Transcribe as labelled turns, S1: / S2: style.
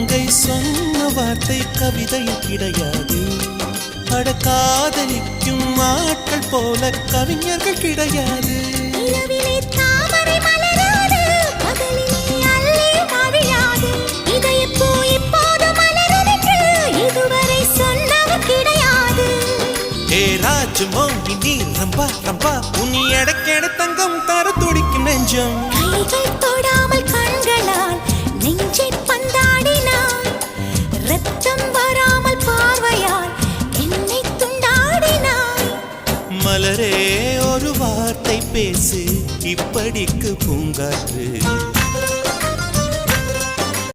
S1: மங்கை சொன்ன வார்த்தை கவிதையில் கிடையாது. அட காதலிக்கும் ஆட்கள் போல கவிஞர்கள் கிடையாது. ராஜமோகினி ரம்பா ரம்பா உன் எடக்கேட தங்கம் தர துடிக்கும் நெஞ்சம்.
S2: கைகள் தொடாமல் கண்களால் நெஞ்சை பந்தாடினாய். ரத்தம் வராமல் பார்வையால் என்னை துண்டாடினாய்.
S1: மலரே ஒரு வார்த்தை பேசு இப்படிக்கு பூங்காற்று.